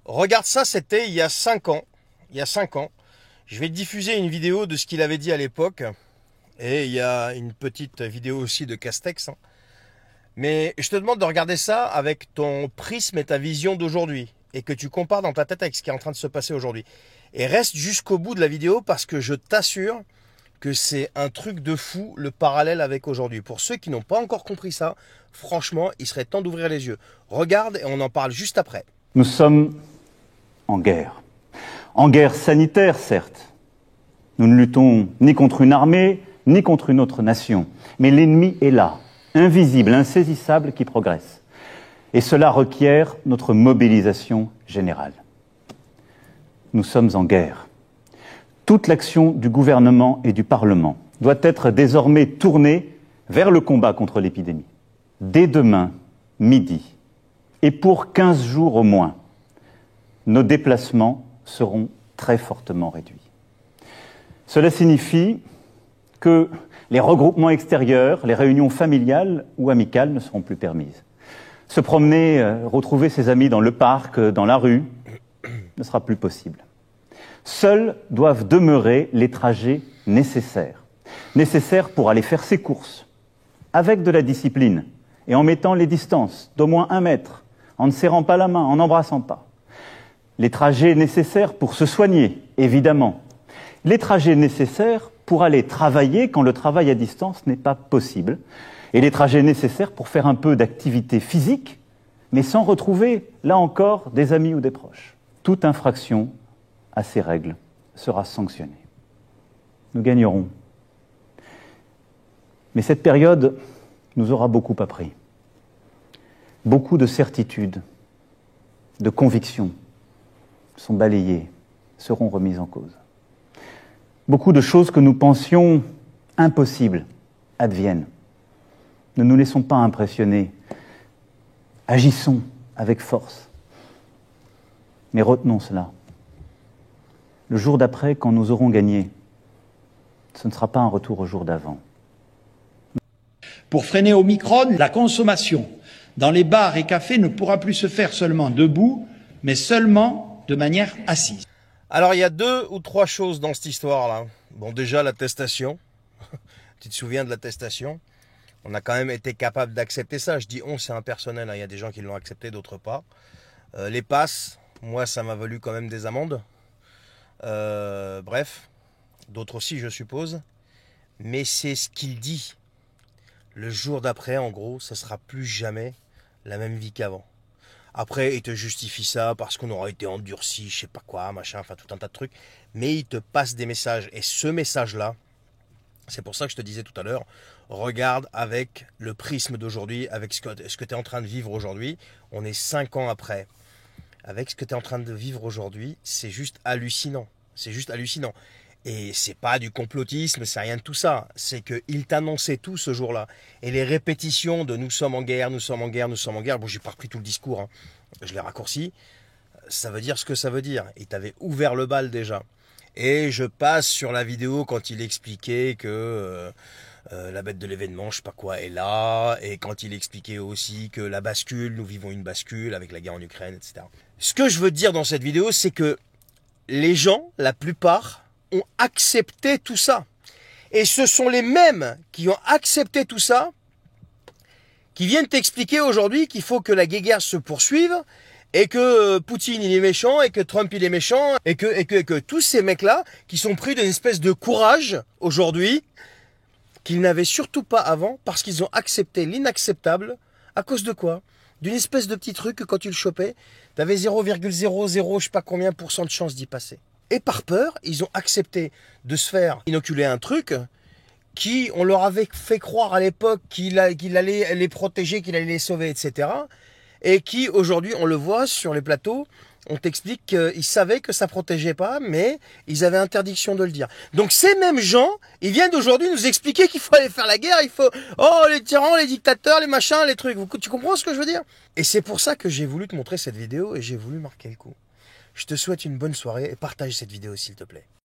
Regarde ça, c'était il y a 5 ans. Il y a 5 ans. Je vais te diffuser une vidéo de ce qu'il avait dit à l'époque. Et il y a une petite vidéo aussi de Castex. Mais je te demande de regarder ça avec ton prisme et ta vision d'aujourd'hui. Et que tu compares dans ta tête avec ce qui est en train de se passer aujourd'hui. Et reste jusqu'au bout de la vidéo parce que je t'assure que c'est un truc de fou le parallèle avec aujourd'hui. Pour ceux qui n'ont pas encore compris ça, franchement, il serait temps d'ouvrir les yeux. Regarde et on en parle juste après. Nous sommes en guerre. En guerre sanitaire, certes. Nous ne luttons ni contre une armée, ni contre une autre nation. Mais l'ennemi est là, invisible, insaisissable, qui progresse. Et cela requiert notre mobilisation générale. Nous sommes en guerre. Toute l'action du gouvernement et du Parlement doit être désormais tournée vers le combat contre l'épidémie. Dès demain, midi, et pour 15 jours au moins, nos déplacements seront très fortement réduits. Cela signifie que les regroupements extérieurs, les réunions familiales ou amicales ne seront plus permises. Se promener, retrouver ses amis dans le parc, dans la rue, ne sera plus possible. Seuls doivent demeurer les trajets nécessaires. Nécessaires pour aller faire ses courses, avec de la discipline, et en mettant les distances d'au moins 1 mètre, en ne serrant pas la main, en n'embrassant pas. Les trajets nécessaires pour se soigner, évidemment. Les trajets nécessaires pour aller travailler quand le travail à distance n'est pas possible. Et les trajets nécessaires pour faire un peu d'activité physique, mais sans retrouver, là encore, des amis ou des proches. Toute infraction à ces règles sera sanctionnée. Nous gagnerons. Mais cette période nous aura beaucoup appris. Beaucoup de certitudes, de convictions sont balayées, seront remises en cause. Beaucoup de choses que nous pensions impossibles adviennent. Ne nous laissons pas impressionner. Agissons avec force. Mais retenons cela. Le jour d'après, quand nous aurons gagné, ce ne sera pas un retour au jour d'avant. Pour freiner Omicron, la consommation dans les bars et cafés ne pourra plus se faire seulement debout, mais seulement de manière assise. Alors il y a 2 ou 3 choses dans cette histoire-là. Bon, déjà l'attestation. Tu te souviens de l'attestation? On a quand même été capable d'accepter ça. Je dis on, c'est impersonnel. Il y a des gens qui l'ont accepté, d'autres pas. Les passes, moi ça m'a valu quand même des amendes. Bref, d'autres aussi je suppose. Mais c'est ce qu'il dit. Le jour d'après, en gros, ça sera plus jamais la même vie qu'avant. Après, il te justifie ça parce qu'on aura été endurci, je sais pas quoi, machin, enfin tout un tas de trucs. Mais il te passe des messages. Et ce message-là, c'est pour ça que je te disais tout à l'heure, regarde avec le prisme d'aujourd'hui, avec ce que tu es en train de vivre aujourd'hui. On est 5 ans après. Avec ce que tu es en train de vivre aujourd'hui, c'est juste hallucinant. C'est juste hallucinant. Et c'est pas du complotisme, c'est rien de tout ça. C'est qu'il t'annonçait tout ce jour-là. Et les répétitions de nous sommes en guerre, nous sommes en guerre, nous sommes en guerre. Bon, j'ai pas repris tout le discours, hein. Je l'ai raccourci. Ça veut dire ce que ça veut dire. Il t'avait ouvert le bal déjà. Et je passe sur la vidéo quand il expliquait que la bête de l'événement, je sais pas quoi, est là. Et quand il expliquait aussi que la bascule, nous vivons une bascule avec la guerre en Ukraine, etc. Ce que je veux te dire dans cette vidéo, c'est que les gens, la plupart, ont accepté tout ça. Et ce sont les mêmes qui ont accepté tout ça qui viennent t'expliquer aujourd'hui qu'il faut que la guerre se poursuive et que Poutine il est méchant et que Trump il est méchant et que tous ces mecs-là qui sont pris d'une espèce de courage aujourd'hui qu'ils n'avaient surtout pas avant parce qu'ils ont accepté l'inacceptable. À cause de quoi? D'une espèce de petit truc que quand tu le chopais, tu avais 0,00 je sais pas combien % de chance d'y passer. Et par peur, ils ont accepté de se faire inoculer un truc qui, on leur avait fait croire à l'époque qu'il allait les protéger, qu'il allait les sauver, etc. Et qui, aujourd'hui, on le voit sur les plateaux, on t'explique qu'ils savaient que ça protégeait pas, mais ils avaient interdiction de le dire. Donc ces mêmes gens, ils viennent aujourd'hui nous expliquer qu'il faut aller faire la guerre, il faut, oh les tyrans, les dictateurs, les machins, les trucs. Tu comprends ce que je veux dire? Et c'est pour ça que j'ai voulu te montrer cette vidéo et j'ai voulu marquer le coup. Je te souhaite une bonne soirée et partage cette vidéo s'il te plaît.